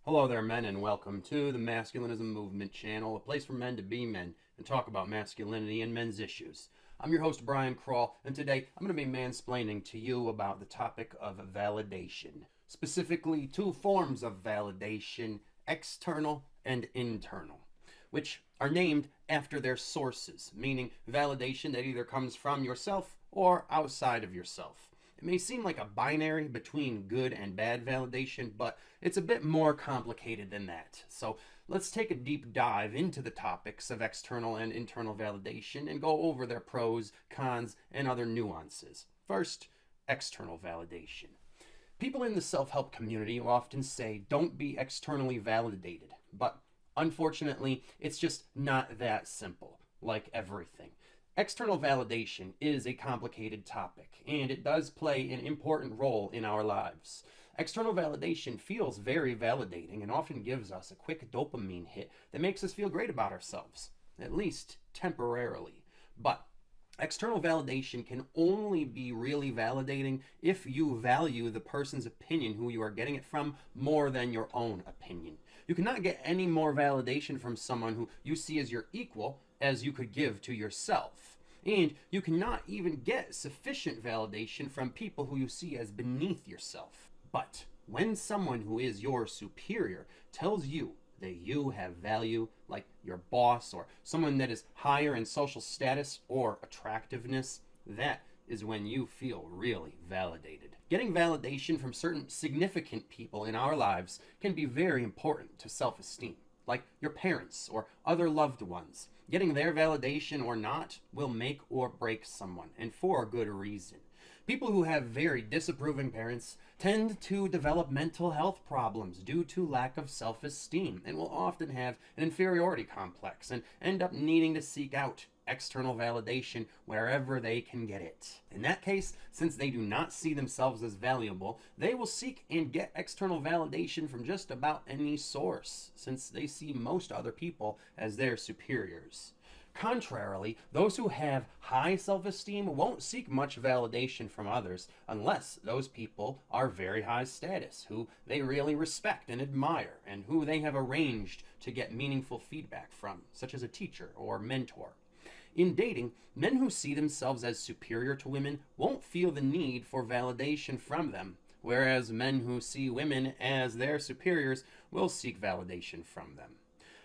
Hello there, men, and welcome to the Masculinism Movement channel, a place for men to be men and talk about masculinity and men's issues. I'm your host, Brian Kroll, and today I'm going to be mansplaining to you about the topic of validation. Specifically, two forms of validation, external and internal, which are named after their sources, meaning validation that either comes from yourself or outside of yourself. It may seem like a binary between good and bad validation, but it's a bit more complicated than that. So let's take a deep dive into the topics of external and internal validation and go over their pros, cons, and other nuances. First, external validation. People in the self-help community often say don't be externally validated, but unfortunately, it's just not that simple, like everything. External validation is a complicated topic, and it does play an important role in our lives. External validation feels very validating and often gives us a quick dopamine hit that makes us feel great about ourselves, at least temporarily. But external validation can only be really validating if you value the person's opinion who you are getting it from more than your own opinion. You cannot get any more validation from someone who you see as your equal as you could give to yourself. And you cannot even get sufficient validation from people who you see as beneath yourself. But when someone who is your superior tells you that you have value, like your boss or someone that is higher in social status or attractiveness, that is when you feel really validated. Getting validation from certain significant people in our lives can be very important to self-esteem, like your parents or other loved ones. Getting their validation or not will make or break someone, and for a good reason. People who have very disapproving parents tend to develop mental health problems due to lack of self-esteem and will often have an inferiority complex and end up needing to seek out external validation wherever they can get it. In that case, since they do not see themselves as valuable, they will seek and get external validation from just about any source, since they see most other people as their superiors. Contrarily, those who have high self-esteem won't seek much validation from others unless those people are very high status, who they really respect and admire, and who they have arranged to get meaningful feedback from, such as a teacher or mentor. In dating, men who see themselves as superior to women won't feel the need for validation from them, whereas men who see women as their superiors will seek validation from them.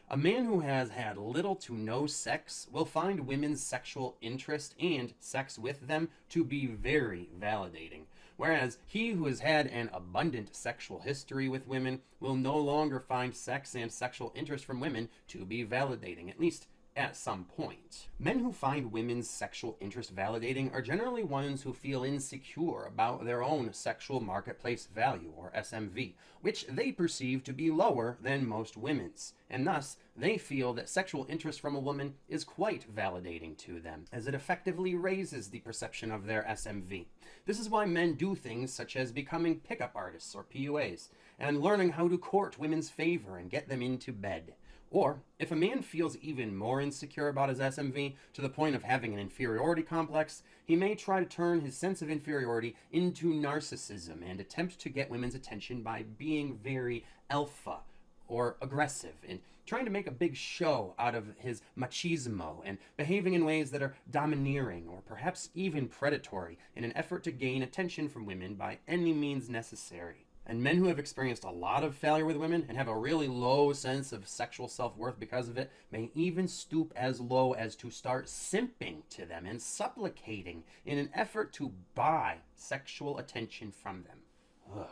A man who has had little to no sex will find women's sexual interest and sex with them to be very validating, whereas he who has had an abundant sexual history with women will no longer find sex and sexual interest from women to be validating, at least at some point. Men who find women's sexual interest validating are generally ones who feel insecure about their own sexual marketplace value, or SMV, which they perceive to be lower than most women's, and thus they feel that sexual interest from a woman is quite validating to them, as it effectively raises the perception of their SMV. This is why men do things such as becoming pickup artists, or PUAs, and learning how to court women's favor and get them into bed. Or, if a man feels even more insecure about his SMV to the point of having an inferiority complex, he may try to turn his sense of inferiority into narcissism and attempt to get women's attention by being very alpha or aggressive and trying to make a big show out of his machismo and behaving in ways that are domineering or perhaps even predatory in an effort to gain attention from women by any means necessary. And men who have experienced a lot of failure with women and have a really low sense of sexual self-worth because of it may even stoop as low as to start simping to them and supplicating in an effort to buy sexual attention from them. Ugh.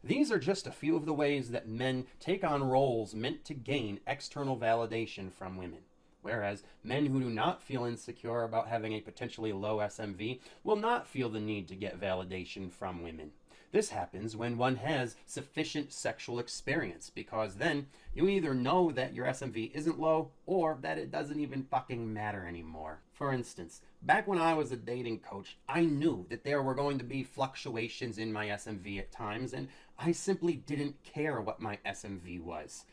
These are just a few of the ways that men take on roles meant to gain external validation from women. Whereas men who do not feel insecure about having a potentially low SMV will not feel the need to get validation from women. This happens when one has sufficient sexual experience, because then you either know that your SMV isn't low or that it doesn't even fucking matter anymore. For instance, back when I was a dating coach, I knew that there were going to be fluctuations in my SMV at times, and I simply didn't care what my SMV was.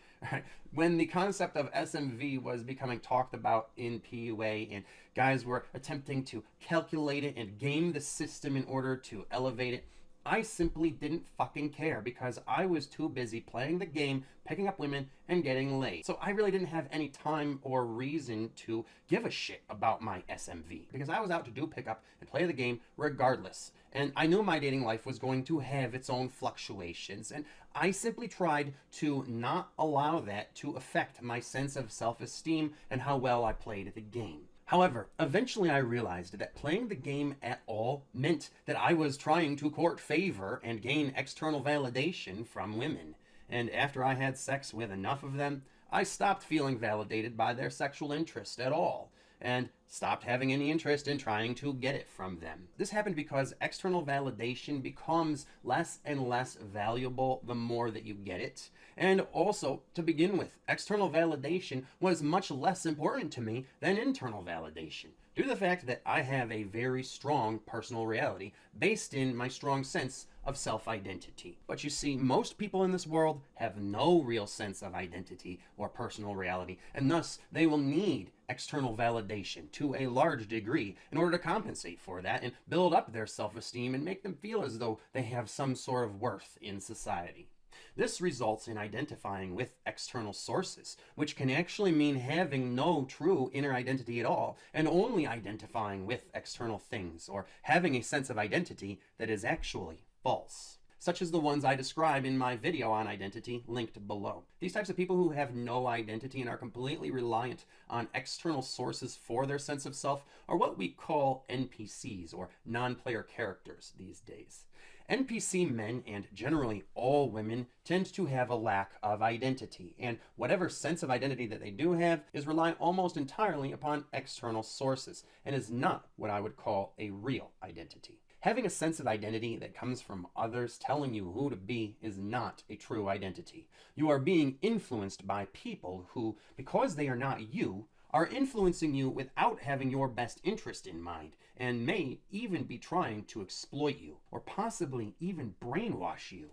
When the concept of SMV was becoming talked about in PUA and guys were attempting to calculate it and game the system in order to elevate it, I simply didn't fucking care because I was too busy playing the game, picking up women, and getting laid. So I really didn't have any time or reason to give a shit about my SMV because I was out to do pickup and play the game regardless. And I knew my dating life was going to have its own fluctuations, and I simply tried to not allow that to affect my sense of self-esteem and how well I played the game. However, eventually I realized that playing the game at all meant that I was trying to court favor and gain external validation from women. And after I had sex with enough of them, I stopped feeling validated by their sexual interest at all, and stopped having any interest in trying to get it from them. This happened because external validation becomes less and less valuable the more that you get it. And also, to begin with, external validation was much less important to me than internal validation, due to the fact that I have a very strong personal reality based in my strong sense of self-identity. But you see, most people in this world have no real sense of identity or personal reality, and thus they will need external validation to a large degree in order to compensate for that and build up their self-esteem and make them feel as though they have some sort of worth in society. This results in identifying with external sources, which can actually mean having no true inner identity at all, and only identifying with external things, or having a sense of identity that is actually false, such as the ones I describe in my video on identity linked below. These types of people who have no identity and are completely reliant on external sources for their sense of self are what we call NPCs, or non-player characters these days. NPC men, and generally all women, tend to have a lack of identity, and whatever sense of identity that they do have is reliant almost entirely upon external sources, and is not what I would call a real identity. Having a sense of identity that comes from others telling you who to be is not a true identity. You are being influenced by people who, because they are not you, are influencing you without having your best interest in mind, and may even be trying to exploit you, or possibly even brainwash you.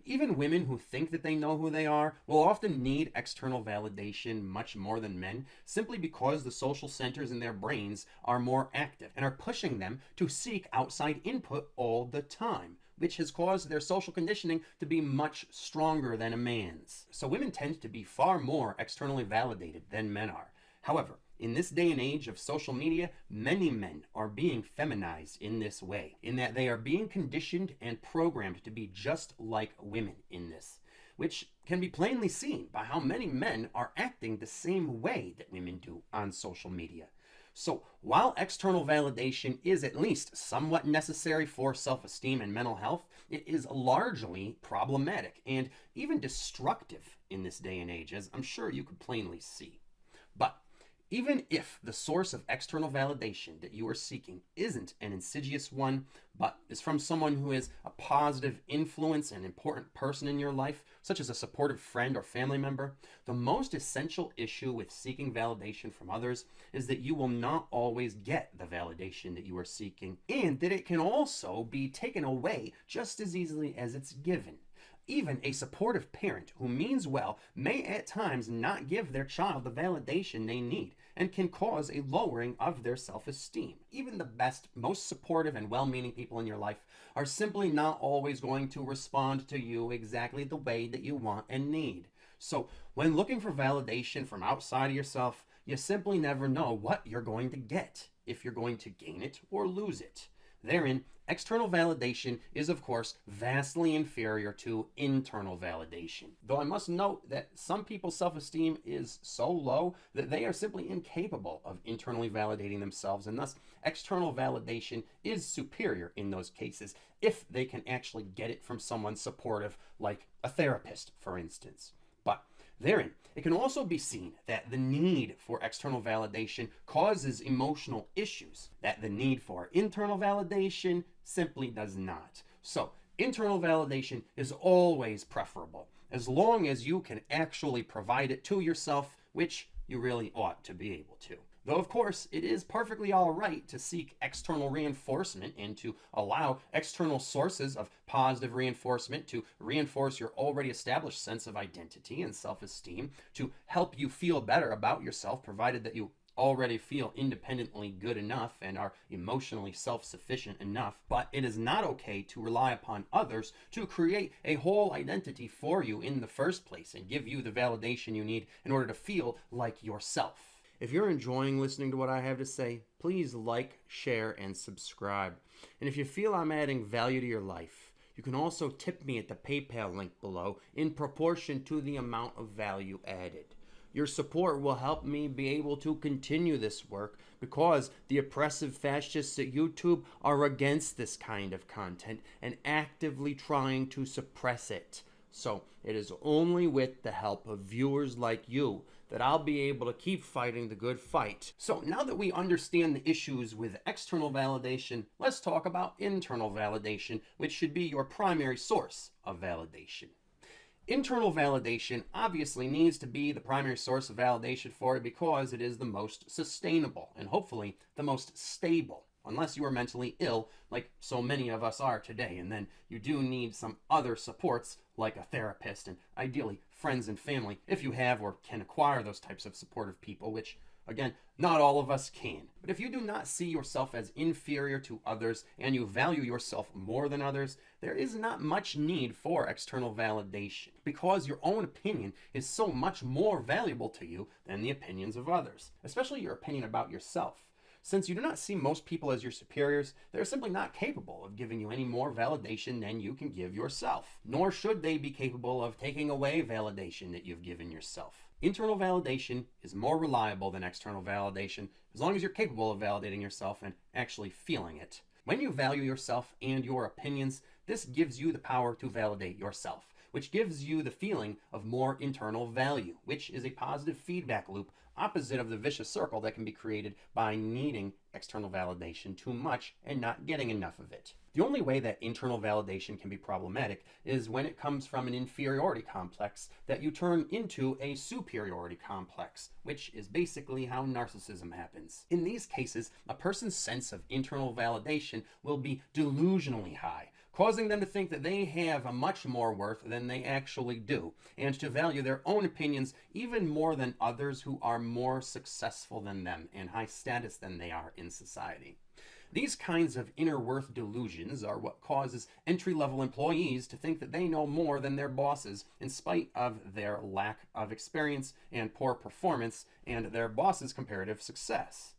Even women who think that they know who they are will often need external validation much more than men, simply because the social centers in their brains are more active and are pushing them to seek outside input all the time, which has caused their social conditioning to be much stronger than a man's. So women tend to be far more externally validated than men are. However, in this day and age of social media, many men are being feminized in this way, in that they are being conditioned and programmed to be just like women in this, which can be plainly seen by how many men are acting the same way that women do on social media. So while external validation is at least somewhat necessary for self-esteem and mental health, it is largely problematic and even destructive in this day and age, as I'm sure you could plainly see. But even if the source of external validation that you are seeking isn't an insidious one, but is from someone who is a positive influence and important person in your life, such as a supportive friend or family member, the most essential issue with seeking validation from others is that you will not always get the validation that you are seeking, and that it can also be taken away just as easily as it's given. Even a supportive parent who means well may at times not give their child the validation they need, and can cause a lowering of their self-esteem. Even the best, most supportive and well-meaning people in your life are simply not always going to respond to you exactly the way that you want and need. So when looking for validation from outside of yourself, you simply never know what you're going to get, if you're going to gain it or lose it. Therein, external validation is, of course, vastly inferior to internal validation. Though I must note that some people's self-esteem is so low that they are simply incapable of internally validating themselves, and thus external validation is superior in those cases if they can actually get it from someone supportive, like a therapist, for instance. But therein, it can also be seen that the need for external validation causes emotional issues, that the need for internal validation simply does not. So, internal validation is always preferable, as long as you can actually provide it to yourself, which you really ought to be able to. Though, of course, it is perfectly all right to seek external reinforcement and to allow external sources of positive reinforcement to reinforce your already established sense of identity and self-esteem, to help you feel better about yourself, provided that you already feel independently good enough and are emotionally self-sufficient enough, but it is not okay to rely upon others to create a whole identity for you in the first place and give you the validation you need in order to feel like yourself. If you're enjoying listening to what I have to say, please like, share, and subscribe. And if you feel I'm adding value to your life, you can also tip me at the PayPal link below in proportion to the amount of value added. Your support will help me be able to continue this work because the oppressive fascists at YouTube are against this kind of content and actively trying to suppress it. So it is only with the help of viewers like you that I'll be able to keep fighting the good fight. So now that we understand the issues with external validation, let's talk about internal validation, which should be your primary source of validation. Internal validation obviously needs to be the primary source of validation for you because it is the most sustainable and hopefully the most stable. Unless you are mentally ill, like so many of us are today, and then you do need some other supports like a therapist and ideally friends and family if you have or can acquire those types of supportive people, which again, not all of us can. But if you do not see yourself as inferior to others and you value yourself more than others, there is not much need for external validation because your own opinion is so much more valuable to you than the opinions of others, especially your opinion about yourself. Since you do not see most people as your superiors, they are simply not capable of giving you any more validation than you can give yourself. Nor should they be capable of taking away validation that you've given yourself. Internal validation is more reliable than external validation as long as you're capable of validating yourself and actually feeling it. When you value yourself and your opinions, this gives you the power to validate yourself, which gives you the feeling of more internal value, which is a positive feedback loop opposite of the vicious circle that can be created by needing external validation too much and not getting enough of it. The only way that internal validation can be problematic is when it comes from an inferiority complex that you turn into a superiority complex, which is basically how narcissism happens. In these cases, a person's sense of internal validation will be delusionally high, causing them to think that they have a much more worth than they actually do, and to value their own opinions even more than others who are more successful than them and high status than they are in society. These kinds of inner worth delusions are what causes entry-level employees to think that they know more than their bosses in spite of their lack of experience and poor performance and their boss's comparative success.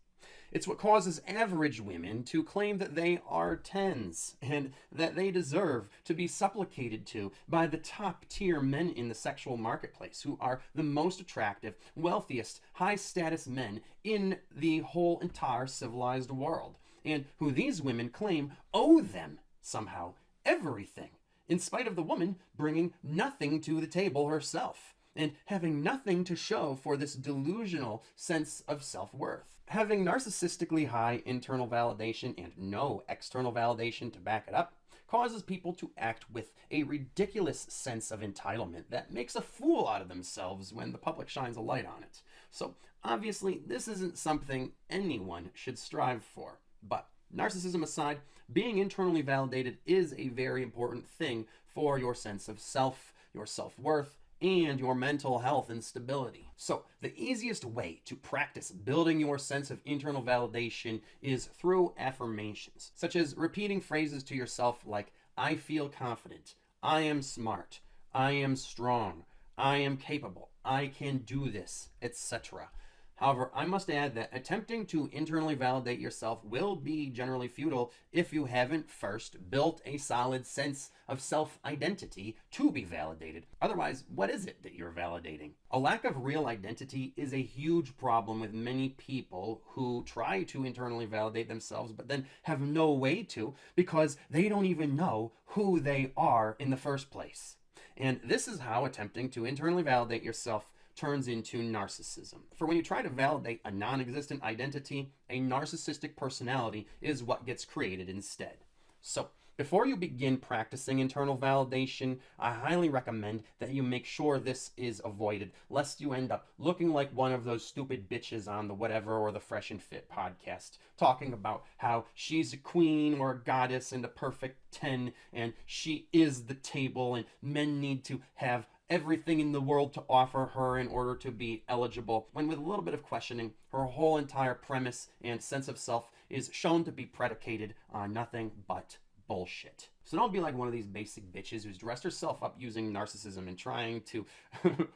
It's what causes average women to claim that they are 10s and that they deserve to be supplicated to by the top tier men in the sexual marketplace who are the most attractive, wealthiest, high status men in the whole entire civilized world, and who these women claim owe them somehow everything, in spite of the woman bringing nothing to the table herself and having nothing to show for this delusional sense of self-worth. Having narcissistically high internal validation and no external validation to back it up causes people to act with a ridiculous sense of entitlement that makes a fool out of themselves when the public shines a light on it. So obviously this isn't something anyone should strive for. But narcissism aside, being internally validated is a very important thing for your sense of self, your self-worth, and your mental health and stability. So the easiest way to practice building your sense of internal validation is through affirmations, such as repeating phrases to yourself like, I feel confident, I am smart, I am strong, I am capable, I can do this, etc. However, I must add that attempting to internally validate yourself will be generally futile if you haven't first built a solid sense of self-identity to be validated. Otherwise, what is it that you're validating? A lack of real identity is a huge problem with many people who try to internally validate themselves but then have no way to because they don't even know who they are in the first place. And this is how attempting to internally validate yourself turns into narcissism. For when you try to validate a non-existent identity, a narcissistic personality is what gets created instead. So, before you begin practicing internal validation, I highly recommend that you make sure this is avoided, lest you end up looking like one of those stupid bitches on the Whatever or the Fresh and Fit podcast, talking about how she's a queen or a goddess and a perfect 10, and she is the table, and men need to have everything in the world to offer her in order to be eligible, when with a little bit of questioning, her whole entire premise and sense of self is shown to be predicated on nothing but bullshit. So don't be like one of these basic bitches who's dressed herself up using narcissism and trying to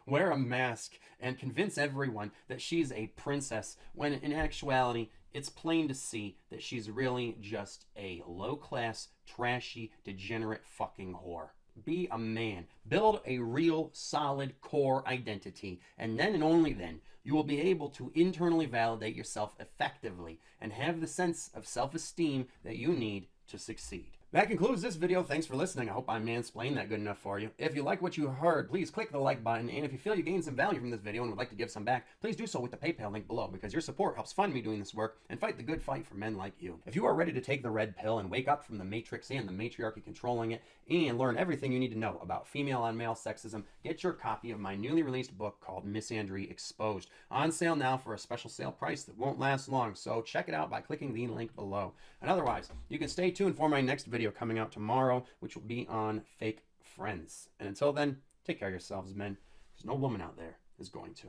wear a mask and convince everyone that she's a princess, when in actuality, it's plain to see that she's really just a low-class, trashy, degenerate fucking whore. Be a man. Build a real, solid core identity, and then and only then, you will be able to internally validate yourself effectively and have the sense of self-esteem that you need to succeed. That concludes this video. Thanks for listening. I hope I mansplained that good enough for you. If you like what you heard, please click the like button. And if you feel you gained some value from this video and would like to give some back, please do so with the PayPal link below, because your support helps fund me doing this work and fight the good fight for men like you. If you are ready to take the red pill and wake up from the matrix and the matriarchy controlling it and learn everything you need to know about female on male sexism, get your copy of my newly released book called Misandry Exposed. On sale now for a special sale price that won't last long, so check it out by clicking the link below. And otherwise, you can stay tuned for my next video coming out tomorrow, which will be on fake friends. And until then, take care of yourselves, men, because no woman out there is going to.